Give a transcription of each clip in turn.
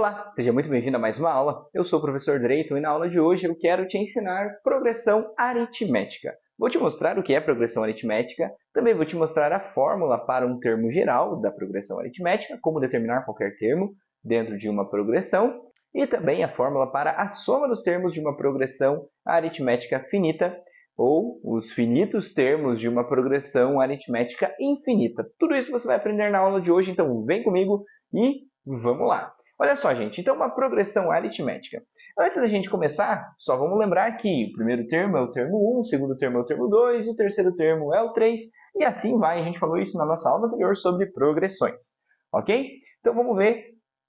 Olá, seja muito bem-vindo a mais uma aula. Eu sou o professor Dreyton e na aula de hoje eu quero te ensinar progressão aritmética. Vou te mostrar o que é progressão aritmética, também vou te mostrar a fórmula para um termo geral da progressão aritmética, como determinar qualquer termo dentro de uma progressão, e também a fórmula para a soma dos termos de uma progressão aritmética finita, ou os finitos termos de uma progressão aritmética infinita. Tudo isso você vai aprender na aula de hoje, então vem comigo e vamos lá! Olha só, gente, então uma progressão aritmética. Antes da gente começar, só vamos lembrar que o primeiro termo é o termo 1, o segundo termo é o termo 2, o terceiro termo é o 3, e assim vai. A gente falou isso na nossa aula anterior sobre progressões, ok? Então vamos ver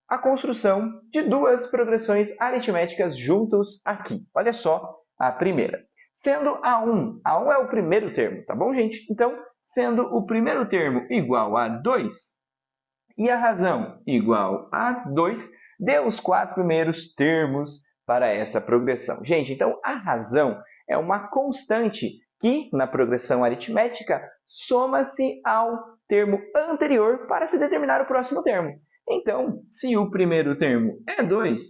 a construção de duas progressões aritméticas juntos aqui. Olha só a primeira. Sendo A1 é o primeiro termo, tá bom, gente? Então, sendo o primeiro termo igual a 2, e a razão igual a 2, dê os 4 primeiros termos para essa progressão. Gente, então a razão é uma constante que, na progressão aritmética, soma-se ao termo anterior para se determinar o próximo termo. Então, se o primeiro termo é 2,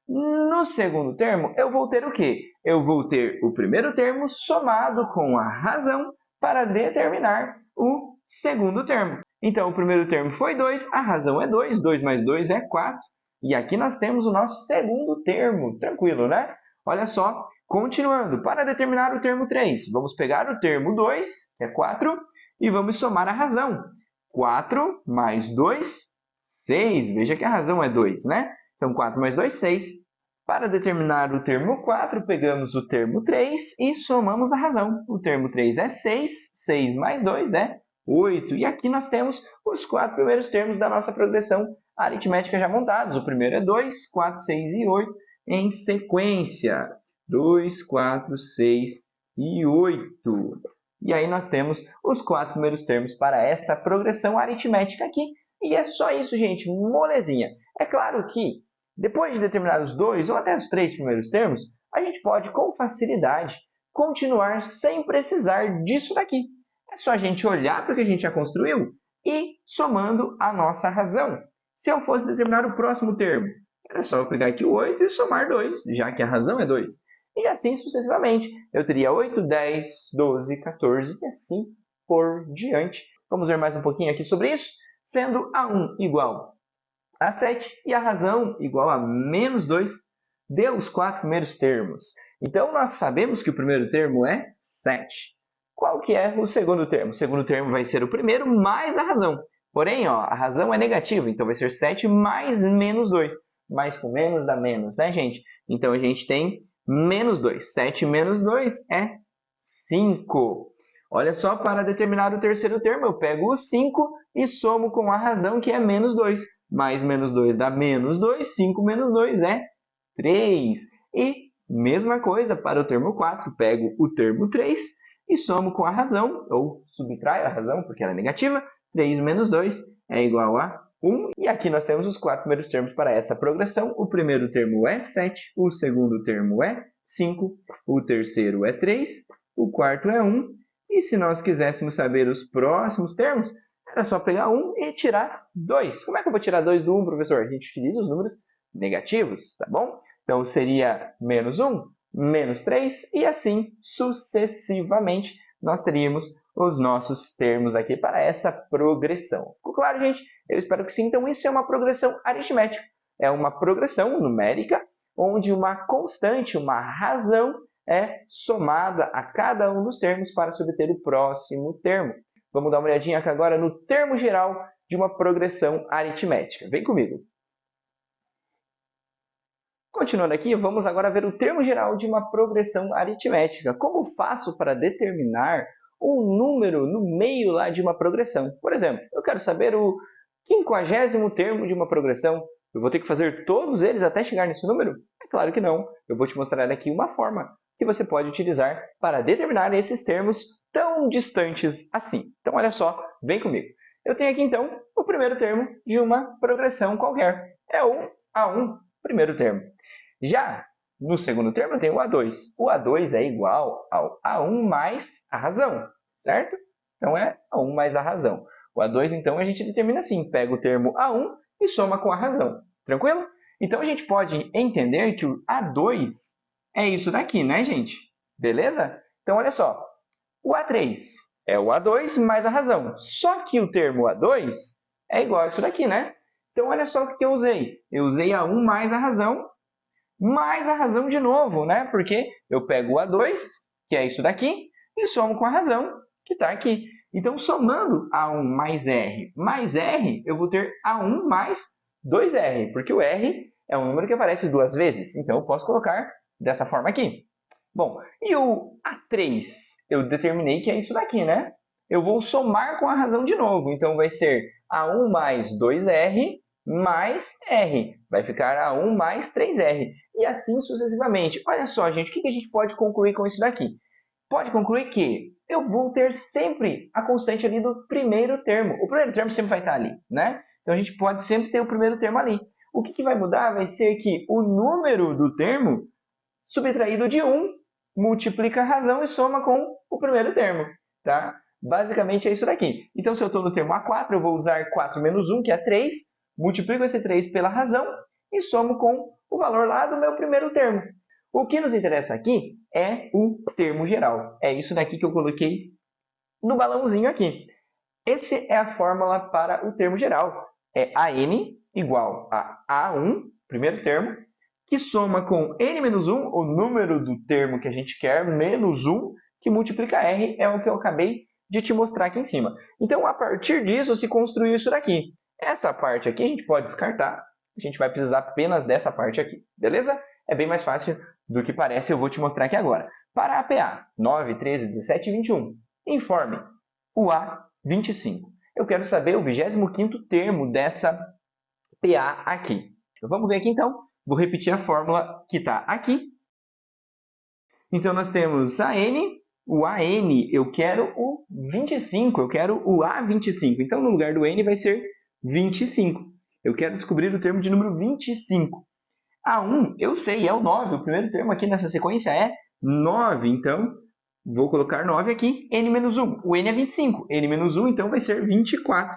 no segundo termo eu vou ter o quê? Eu vou ter o primeiro termo somado com a razão para determinar o segundo termo. Então, o primeiro termo foi 2, a razão é 2, 2 mais 2 é 4. E aqui nós temos o nosso segundo termo, tranquilo, né? Olha só, continuando, para determinar o termo 3, vamos pegar o termo 2, que é 4, e vamos somar a razão. 4 mais 2, 6. Veja que a razão é 2, né? Então, 4 mais 2, 6. Para determinar o termo 4, pegamos o termo 3 e somamos a razão. O termo 3 é 6, 6 mais 2 é 8. E aqui nós temos os 4 primeiros termos da nossa progressão aritmética já montados. O primeiro é 2, 4, 6 e 8 em sequência. 2, 4, 6 e 8. E aí nós temos os 4 primeiros termos para essa progressão aritmética aqui. E é só isso, gente, molezinha. É claro que depois de determinar os 2 ou até os 3 primeiros termos, a gente pode, com facilidade, continuar sem precisar disso daqui. É só a gente olhar para o que a gente já construiu e somando a nossa razão. Se eu fosse determinar o próximo termo, era só eu pegar aqui o 8 e somar 2, já que a razão é 2. E assim sucessivamente. Eu teria 8, 10, 12, 14 e assim por diante. Vamos ver mais um pouquinho aqui sobre isso. Sendo A1 igual a 7 e a razão igual a menos 2, dê os 4 primeiros termos. Então, nós sabemos que o primeiro termo é 7. Qual que é o segundo termo? O segundo termo vai ser o primeiro mais a razão. Porém, ó, a razão é negativa, então vai ser 7 mais menos 2. Mais com menos dá menos, né, gente? Então, a gente tem menos 2. 7 menos 2 é 5. Olha só, para determinar o terceiro termo, eu pego o 5 e somo com a razão, que é menos 2. Mais menos 2 dá menos 2, 5 menos 2 é 3. E mesma coisa para o termo 4, pego o termo 3 e somo com a razão, ou subtraio a razão, porque ela é negativa. 3 menos 2 é igual a 1. E aqui nós temos os 4 primeiros termos para essa progressão. O primeiro termo é 7, o segundo termo é 5, o terceiro é 3, o quarto é 1. E se nós quiséssemos saber os próximos termos, era só pegar 1 e tirar 2. Como é que eu vou tirar 2 do 1, professor? A gente utiliza os números negativos, tá bom? Então, seria menos 1, menos 3, e assim sucessivamente nós teríamos os nossos termos aqui para essa progressão. Ficou claro, gente? Eu espero que sim. Então, isso é uma progressão aritmética. É uma progressão numérica onde uma constante, uma razão, é somada a cada um dos termos para se obter o próximo termo. Vamos dar uma olhadinha aqui agora no termo geral de uma progressão aritmética. Vem comigo! Continuando aqui, vamos agora ver o termo geral de uma progressão aritmética. Como faço para determinar um número no meio lá de uma progressão? Por exemplo, eu quero saber o 50º termo de uma progressão. Eu vou ter que fazer todos eles até chegar nesse número? É claro que não. Eu vou te mostrar aqui uma forma que você pode utilizar para determinar esses termos tão distantes assim. Então, olha só, vem comigo. Eu tenho aqui, então, o primeiro termo de uma progressão qualquer. É o A1, primeiro termo. Já no segundo termo, eu tenho o A2. O A2 é igual ao A1 mais a razão, certo? Então, é A1 mais a razão. O A2, então, a gente determina assim. Pega o termo A1 e soma com a razão. Tranquilo? Então, a gente pode entender que o A2 é isso daqui, né, gente? Beleza? Então, olha só. O A3 é o A2 mais a razão. Só que o termo A2 é igual a isso daqui, né? Então, olha só o que eu usei. Eu usei A1 mais a razão de novo, né? Porque eu pego o A2, que é isso daqui, e somo com a razão, que está aqui. Então, somando A1 mais R, eu vou ter A1 mais 2R, porque o R é um número que aparece duas vezes. Então, eu posso colocar dessa forma aqui. Bom, e o A3? Eu determinei que é isso daqui, né? Eu vou somar com a razão de novo. Então, vai ser A1 mais 2R mais R. Vai ficar A1 mais 3R. E assim sucessivamente. Olha só, gente, o que a gente pode concluir com isso daqui? Pode concluir que eu vou ter sempre a constante ali do primeiro termo. O primeiro termo sempre vai estar ali, né? Então, a gente pode sempre ter o primeiro termo ali. O que vai mudar vai ser que o número do termo subtraído de 1 multiplica a razão e soma com o primeiro termo, tá? Basicamente é isso daqui. Então, se eu estou no termo A4, eu vou usar 4 menos 1, que é 3, multiplico esse 3 pela razão e somo com o valor lá do meu primeiro termo. O que nos interessa aqui é o termo geral. É isso daqui que eu coloquei no balãozinho aqui. Essa é a fórmula para o termo geral. É AN igual a A1, primeiro termo, que soma com n menos 1, o número do termo que a gente quer, menos 1, que multiplica R, é o que eu acabei de te mostrar aqui em cima. Então, a partir disso, se construiu isso daqui. Essa parte aqui a gente pode descartar, a gente vai precisar apenas dessa parte aqui, beleza? É bem mais fácil do que parece, eu vou te mostrar aqui agora. Para a APA 9, 13, 17 e 21, informe o A25. Eu quero saber o 25º termo dessa PA aqui. Então, vamos ver aqui então. Vou repetir a fórmula que está aqui. Então, nós temos AN, o AN, eu quero o 25, eu quero o A25. Então, no lugar do N vai ser 25. Eu quero descobrir o termo de número 25. A1, eu sei, é o 9. O primeiro termo aqui nessa sequência é 9. Então, vou colocar 9 aqui, N menos 1. O N é 25. N menos 1, então, vai ser 24,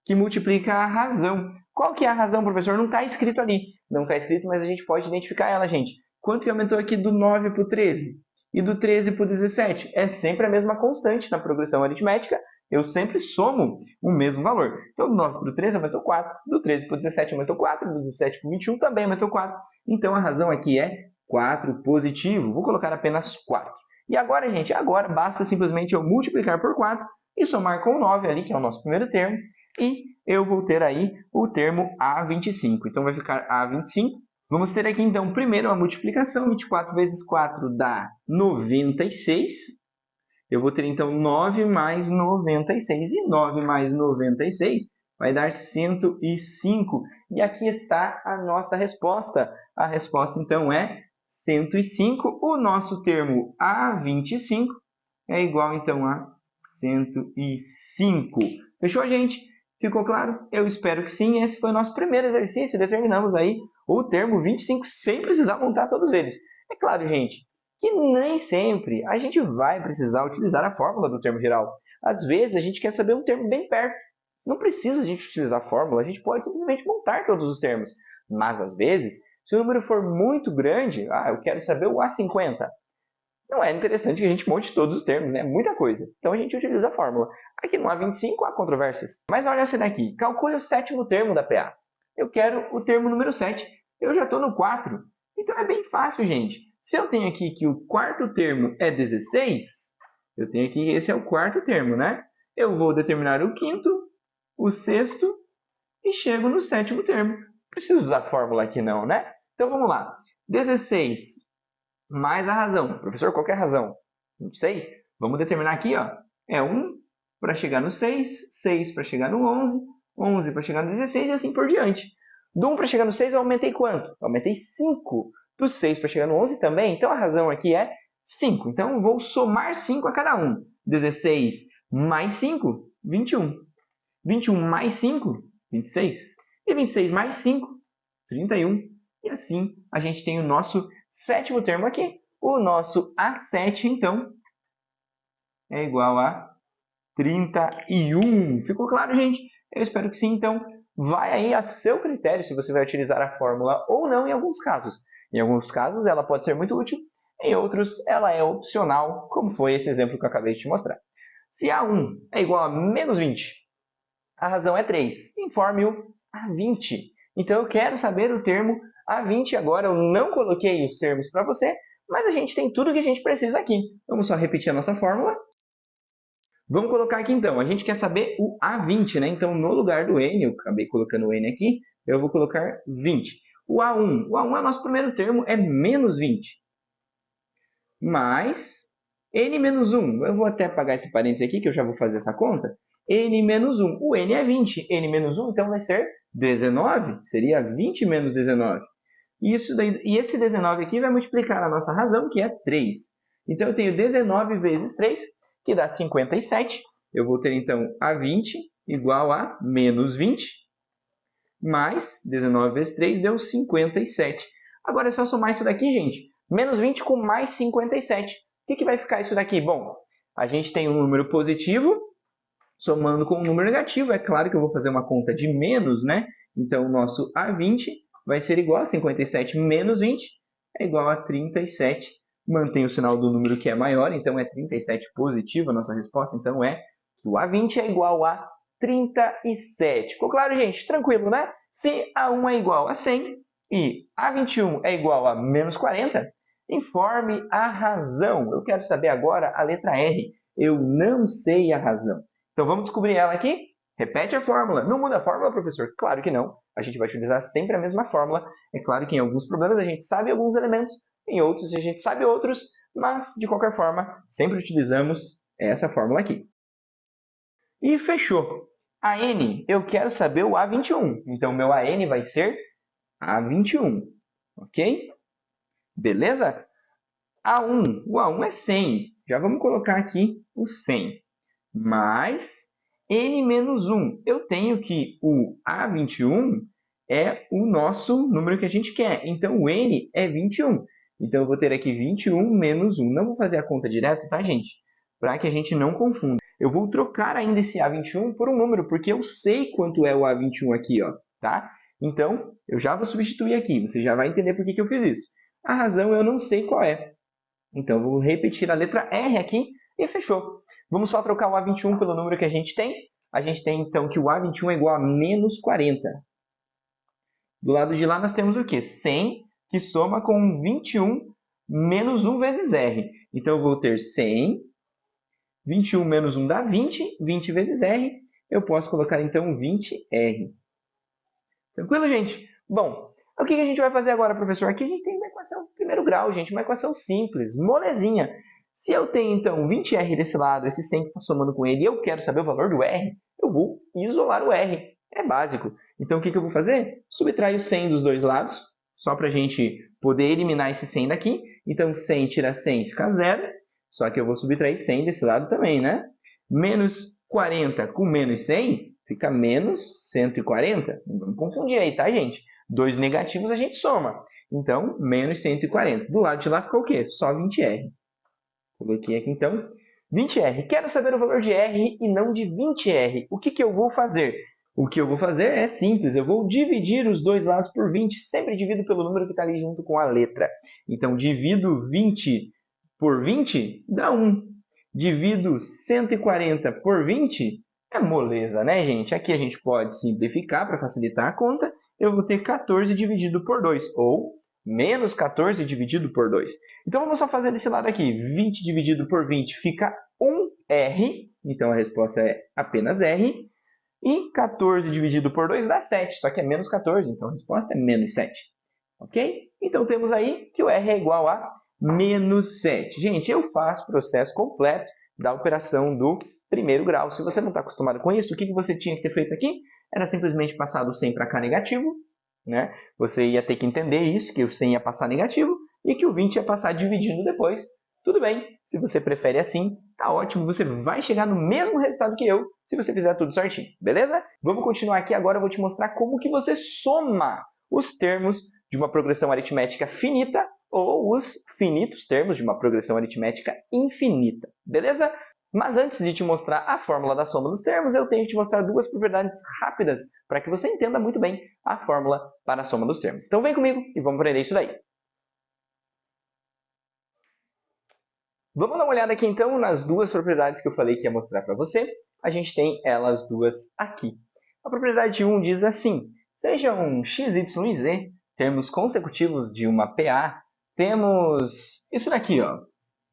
que multiplica a razão. Qual que é a razão, professor? Não está escrito ali. Não está escrito, mas a gente pode identificar ela, gente. Quanto que aumentou aqui do 9 para o 13? E do 13 para o 17? É sempre a mesma constante na progressão aritmética. Eu sempre somo o mesmo valor. Então, do 9 para o 13 aumentou 4. Do 13 para o 17 aumentou 4. Do 17 para o 21 também aumentou 4. Então, a razão aqui é 4 positivo. Vou colocar apenas 4. E agora, gente, agora basta simplesmente eu multiplicar por 4 e somar com o 9 ali, que é o nosso primeiro termo. E eu vou ter aí o termo A25. Então, vai ficar A25. Vamos ter aqui, então, primeiro a multiplicação. 24 vezes 4 dá 96. Eu vou ter, então, 9 mais 96. E 9 mais 96 vai dar 105. E aqui está a nossa resposta. A resposta, então, é 105. O nosso termo A25 é igual, então, a 105. Fechou, gente? Ficou claro? Eu espero que sim. Esse foi o nosso primeiro exercício. Determinamos aí o termo 25 sem precisar montar todos eles. É claro, gente, que nem sempre a gente vai precisar utilizar a fórmula do termo geral. Às vezes, a gente quer saber um termo bem perto. Não precisa a gente utilizar a fórmula, a gente pode simplesmente montar todos os termos. Mas, às vezes, se o número for muito grande, eu quero saber o A50. Não é interessante que a gente monte todos os termos, né? Muita coisa. Então, a gente utiliza a fórmula. Aqui no A25 há controvérsias. Mas olha essa daqui. Calcule o sétimo termo da PA. Eu quero o termo número 7. Eu já estou no 4. Então, é bem fácil, gente. Se eu tenho aqui que o quarto termo é 16, eu tenho aqui que esse é o quarto termo, né? Eu vou determinar o quinto, o sexto e chego no sétimo termo. Não preciso usar a fórmula aqui não, né? Então, vamos lá. 16 mais a razão. Professor, qual que é a razão? Não sei. Vamos determinar aqui, ó. É 1 para chegar no 6, 6 para chegar no 11, 11 para chegar no 16 e assim por diante. Do 1 para chegar no 6 eu aumentei quanto? Eu aumentei 5. Do 6 para chegar no 11 também. Então, a razão aqui é 5. Então, eu vou somar 5 a cada um. 16 mais 5, 21. 21 mais 5, 26. E 26 mais 5, 31. E assim, a gente tem o nosso sétimo termo aqui. O nosso A7, então, é igual a 31. Ficou claro, gente? Eu espero que sim. Então, vai aí a seu critério se você vai utilizar a fórmula ou não em alguns casos. Em alguns casos ela pode ser muito útil, em outros ela é opcional, como foi esse exemplo que eu acabei de te mostrar. Se A1 é igual a menos 20, a razão é 3. Informe-o a 20. Então eu quero saber o termo a 20 agora. Eu não coloquei os termos para você, mas a gente tem tudo o que a gente precisa aqui. Vamos só repetir a nossa fórmula. Vamos colocar aqui então, a gente quer saber o A20, né? Então no lugar do N, eu acabei colocando o N aqui, eu vou colocar 20. O A1 é o nosso primeiro termo, é menos 20. Mais N menos 1, eu vou até apagar esse parênteses aqui, que eu já vou fazer essa conta. N menos 1, o N é 20, N menos 1, então vai ser 19, seria 20 menos 19. E esse 19 aqui vai multiplicar a nossa razão, que é 3. Então, eu tenho 19 vezes 3, que dá 57. Eu vou ter, então, a 20 igual a menos 20, mais 19 vezes 3 deu 57. Agora é só somar isso daqui, gente. Menos 20 com mais 57. O que vai ficar isso daqui? Bom, a gente tem um número positivo somando com um número negativo. É claro que eu vou fazer uma conta de menos, né? Então, o nosso A20 vai ser igual a 57 menos 20 é igual a 37. Mantém o sinal do número que é maior, então é 37 positivo a nossa resposta. Então, o A20 é igual a 37. Ficou claro, gente? Tranquilo, né? Se A1 é igual a 100 e A21 é igual a menos 40, informe a razão. Eu quero saber agora a letra R. Eu não sei a razão. Então, vamos descobrir ela aqui? Repete a fórmula. Não muda a fórmula, professor? Claro que não. A gente vai utilizar sempre a mesma fórmula. É claro que em alguns problemas a gente sabe alguns elementos, em outros a gente sabe outros, mas, de qualquer forma, sempre utilizamos essa fórmula aqui. E fechou. A N, eu quero saber o A21. Então, meu AN vai ser A21. Ok? Beleza? A1. O A1 é 100. Já vamos colocar aqui o 100. Mais N menos 1. Eu tenho que o A21 é o nosso número que a gente quer. Então, o N é 21. Então, eu vou ter aqui 21 menos 1. Não vou fazer a conta direta, tá, gente? Para que a gente não confunda. Eu vou trocar ainda esse A21 por um número, porque eu sei quanto é o A21 aqui, ó, tá? Então, eu já vou substituir aqui. Você já vai entender por que eu fiz isso. A razão eu não sei qual é. Então, eu vou repetir a letra R aqui e fechou. Vamos só trocar o A21 pelo número que a gente tem. A gente tem, então, que o A21 é igual a menos 40. Do lado de lá, nós temos o quê? 100, que soma com 21 menos 1 vezes R. Então, eu vou ter 100, 21 menos 1 dá 20, 20 vezes R. Eu posso colocar, então, 20R. Tranquilo, gente? Bom, o que a gente vai fazer agora, professor? Aqui a gente tem uma equação primeiro grau, gente, uma equação simples, molezinha. Se eu tenho, então, 20R desse lado, esse 100 que está somando com ele, e eu quero saber o valor do R, eu vou isolar o R. É básico. Então, o que eu vou fazer? Subtrair o 100 dos dois lados, só para a gente poder eliminar esse 100 daqui. Então, 100 tira 100 fica 0, só que eu vou subtrair 100 desse lado também, né? Menos 40 com menos 100 fica menos 140. Não vamos confundir aí, tá, gente? Dois negativos a gente soma. Então, menos 140. Do lado de lá ficou o quê? Só 20R. Coloquei aqui, então, 20R. Quero saber o valor de R e não de 20R. O que eu vou fazer? O que eu vou fazer é simples. Eu vou dividir os dois lados por 20. Sempre divido pelo número que está ali junto com a letra. Então, divido 20 por 20, dá 1. Divido 140 por 20, é moleza, né, gente? Aqui a gente pode simplificar para facilitar a conta. Eu vou ter 14 dividido por 2, ou menos 14 dividido por 2. Então, vamos só fazer desse lado aqui. 20 dividido por 20 fica 1R. Então, a resposta é apenas R. E 14 dividido por 2 dá 7, só que é menos 14. Então, a resposta é menos 7. Ok? Então, temos aí que o R é igual a menos 7. Gente, eu faço o processo completo da operação do primeiro grau. Se você não está acostumado com isso, o que você tinha que ter feito aqui? Era simplesmente passar do 100 para cá negativo, né? Você ia ter que entender isso, que o 100 ia passar negativo e que o 20 ia passar dividindo depois. Tudo bem, se você prefere assim, tá ótimo. Você vai chegar no mesmo resultado que eu, se você fizer tudo certinho, beleza? Vamos continuar aqui agora, eu vou te mostrar como que você soma os termos de uma progressão aritmética finita ou os finitos termos de uma progressão aritmética infinita, beleza? Mas antes de te mostrar a fórmula da soma dos termos, eu tenho que te mostrar duas propriedades rápidas para que você entenda muito bem a fórmula para a soma dos termos. Então vem comigo e vamos aprender isso daí. Vamos dar uma olhada aqui então nas duas propriedades que eu falei que ia mostrar para você. A gente tem elas duas aqui. A propriedade 1 diz assim: sejam x, y e z termos consecutivos de uma PA, temos isso daqui, ó,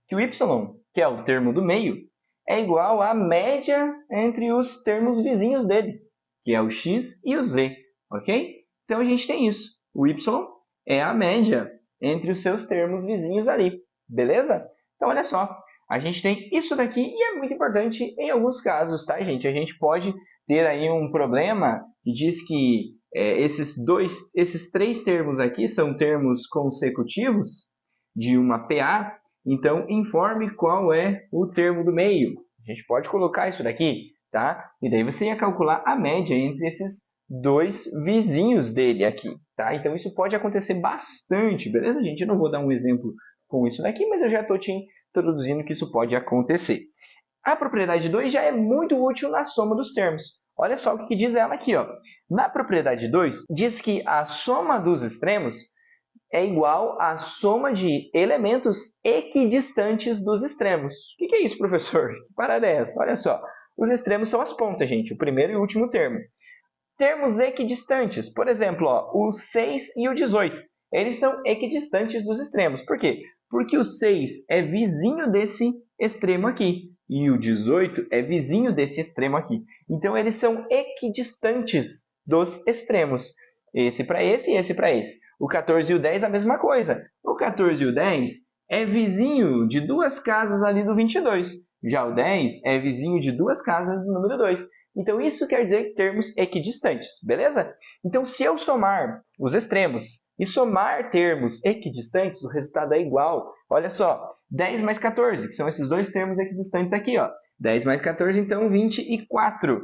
que o y, que é o termo do meio, é igual à média entre os termos vizinhos dele, que é o x e o z, ok? Então, a gente tem isso. O y é a média entre os seus termos vizinhos ali, beleza? Então, olha só, a gente tem isso daqui e é muito importante em alguns casos, tá, gente? A gente pode ter aí um problema que diz que esses três termos aqui são termos consecutivos de uma PA, então informe qual é o termo do meio. A gente pode colocar isso daqui, tá? E daí você ia calcular a média entre esses dois vizinhos dele aqui, tá? Então isso pode acontecer bastante, beleza, gente? Eu não vou dar um exemplo com isso daqui, mas eu já estou te introduzindo que isso pode acontecer. A propriedade 2 já é muito útil na soma dos termos. Olha só o que diz ela aqui, ó. Na propriedade 2, diz que a soma dos extremos é igual à soma de elementos equidistantes dos extremos. O que é isso, professor? Que parada é essa? Olha só, os extremos são as pontas, gente, o primeiro e o último termo. Termos equidistantes, por exemplo, ó, o 6 e o 18, eles são equidistantes dos extremos. Por quê? Porque o 6 é vizinho desse extremo aqui e o 18 é vizinho desse extremo aqui. Então, eles são equidistantes dos extremos. Esse para esse e esse para esse. O 14 e o 10 a mesma coisa. O 14 e o 10 é vizinho de duas casas ali do 22. Já o 10 é vizinho de duas casas do número 2. Então, isso quer dizer termos equidistantes, beleza? Então, se eu somar os extremos e somar termos equidistantes, o resultado é igual. Olha só, 10 mais 14, que são esses dois termos equidistantes aqui, ó. 10 mais 14, então, 24.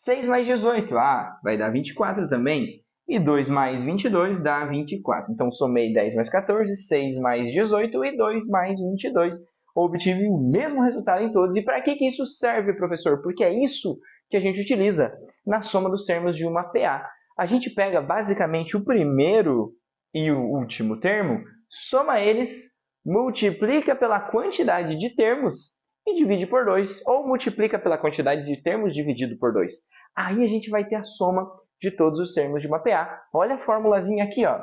6 mais 18, vai dar 24 também. E 2 mais 22 dá 24. Então, somei 10 mais 14, 6 mais 18 e 2 mais 22. Obtive o mesmo resultado em todos. E para que isso serve, professor? Porque é isso que a gente utiliza na soma dos termos de uma PA. A gente pega basicamente o primeiro e o último termo, soma eles, multiplica pela quantidade de termos e divide por 2. Ou multiplica pela quantidade de termos dividido por 2. Aí a gente vai ter a soma de todos os termos de uma PA. Olha a formulazinha aqui, ó.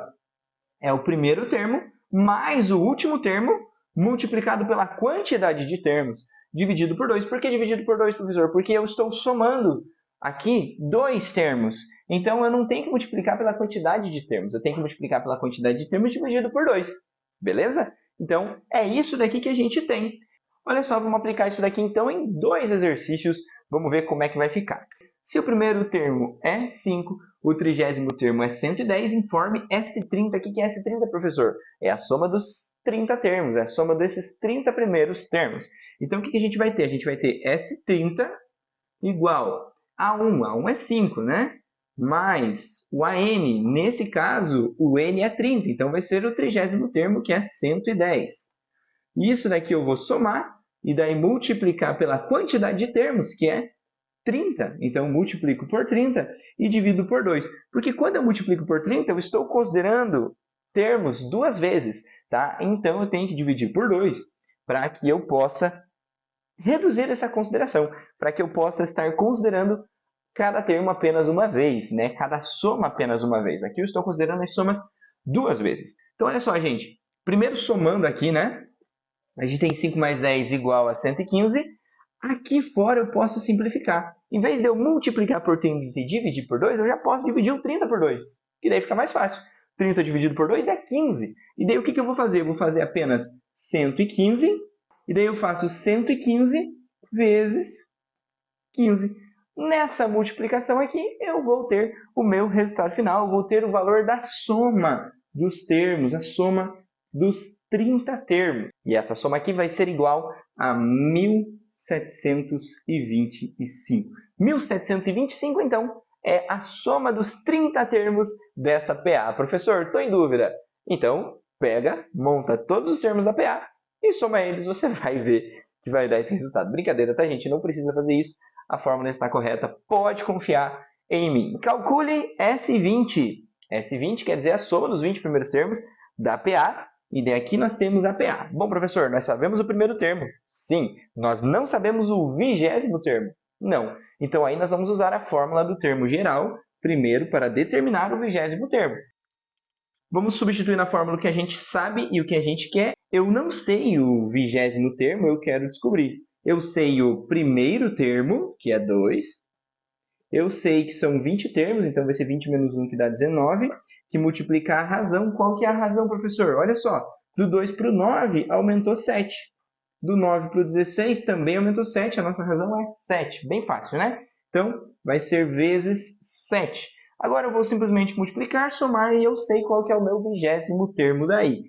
É o primeiro termo mais o último termo multiplicado pela quantidade de termos dividido por 2. Por que dividido por 2, professor? Porque eu estou somando aqui dois termos. Então, eu não tenho que multiplicar pela quantidade de termos. Eu tenho que multiplicar pela quantidade de termos dividido por 2. Beleza? Então, é isso daqui que a gente tem. Olha só, vamos aplicar isso daqui então em dois exercícios. Vamos ver como é que vai ficar. Se o primeiro termo é 5, o 30º termo é 110, informe S30. O que é S30, professor? É a soma dos 30 termos, é a soma desses 30 primeiros termos. Então, o que a gente vai ter? A gente vai ter S30 igual a 1. A 1 é 5, né? Mais o AN. Nesse caso, o N é 30. Então, vai ser o 30º termo, que é 110. Isso daqui eu vou somar e daí multiplicar pela quantidade de termos, que é 30. Então, eu multiplico por 30 e divido por 2. Porque quando eu multiplico por 30, eu estou considerando termos duas vezes, tá? Então, eu tenho que dividir por 2 para que eu possa reduzir essa consideração, para que eu possa estar considerando cada termo apenas uma vez, né? Cada soma apenas uma vez. Aqui eu estou considerando as somas duas vezes. Então, olha só, gente. Primeiro somando aqui, né? A gente tem 5 mais 10 igual a 115. Aqui fora eu posso simplificar. Em vez de eu multiplicar por 30 e dividir por 2, eu já posso dividir o 30 por 2. Que daí fica mais fácil. 30 dividido por 2 é 15. E daí o que eu vou fazer? Eu vou fazer apenas 115. E daí eu faço 115 vezes 15. Nessa multiplicação aqui, eu vou ter o meu resultado final. Eu vou ter o valor da soma dos termos, a soma dos 30 termos. E essa soma aqui vai ser igual a 1.725. 1.725, então, é a soma dos 30 termos dessa PA. Professor, estou em dúvida. Então, pega, monta todos os termos da PA e soma eles, você vai ver que vai dar esse resultado. Brincadeira, tá, gente? Não precisa fazer isso. A fórmula está correta. Pode confiar em mim. Calcule S20. S20 quer dizer a soma dos 20 primeiros termos da PA. E daqui nós temos a PA. Bom, professor, nós sabemos o primeiro termo. Sim. Nós não sabemos o 20º termo. Não. Então, aí nós vamos usar a fórmula do termo geral primeiro para determinar o 20º termo. Vamos substituir na fórmula o que a gente sabe e o que a gente quer. Eu não sei o 20º termo, eu quero descobrir. Eu sei o primeiro termo, que é 2. Eu sei que são 20 termos, então vai ser 20 menos 1, que dá 19, que multiplica a razão. Qual que é a razão, professor? Olha só, do 2 para o 9 aumentou 7. Do 9 para o 16 também aumentou 7. A nossa razão é 7. Bem fácil, né? Então, vai ser vezes 7. Agora eu vou simplesmente multiplicar, somar e eu sei qual que é o meu 20º termo daí.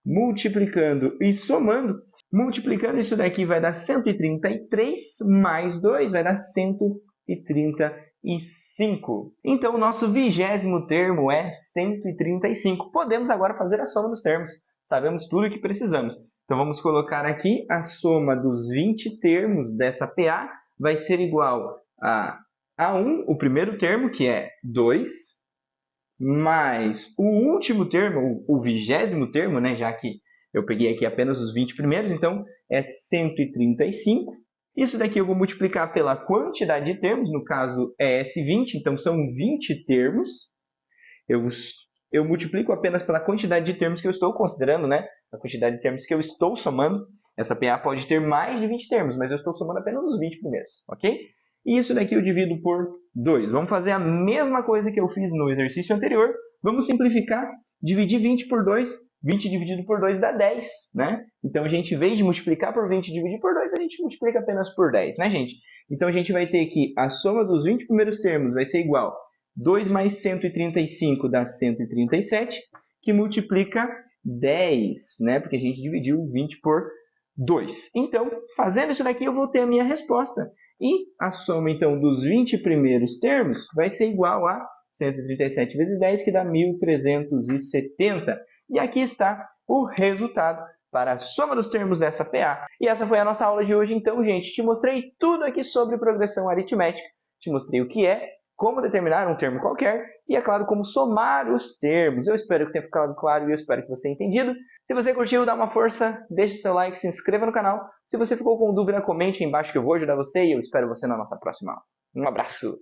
Multiplicando e somando, multiplicando isso daqui vai dar 133 mais 2 vai dar 135. Então, o nosso 20º termo é 135. Podemos agora fazer a soma dos termos. Sabemos tudo o que precisamos. Então, vamos colocar aqui a soma dos 20 termos dessa PA vai ser igual a A1, o primeiro termo, que é 2, mais o último termo, o 20º termo, né, já que eu peguei aqui apenas os 20 primeiros, então é 135. Isso daqui eu vou multiplicar pela quantidade de termos, no caso é S20, então são 20 termos. Eu multiplico apenas pela quantidade de termos que eu estou considerando, né? A quantidade de termos que eu estou somando. Essa PA pode ter mais de 20 termos, mas eu estou somando apenas os 20 primeiros, ok? E isso daqui eu divido por 2. Vamos fazer a mesma coisa que eu fiz no exercício anterior. Vamos simplificar. Dividir 20 por 2. 20 dividido por 2 dá 10, né? Então, a gente, em vez de multiplicar por 20 e dividir por 2, a gente multiplica apenas por 10, né, gente? Então, a gente vai ter que a soma dos 20 primeiros termos vai ser igual 2 mais 135 dá 137, que multiplica 10, né? Porque a gente dividiu 20 por 2. Então, fazendo isso daqui, eu vou ter a minha resposta. E a soma, então, dos 20 primeiros termos vai ser igual a 137 vezes 10, que dá 1.370. E aqui está o resultado para a soma dos termos dessa PA. E essa foi a nossa aula de hoje. Então, gente, te mostrei tudo aqui sobre progressão aritmética. Te mostrei o que é, como determinar um termo qualquer e, é claro, como somar os termos. Eu espero que tenha ficado claro e eu espero que você tenha entendido. Se você curtiu, dá uma força, deixe seu like, se inscreva no canal. Se você ficou com dúvida, comente aí embaixo que eu vou ajudar você e eu espero você na nossa próxima aula. Um abraço!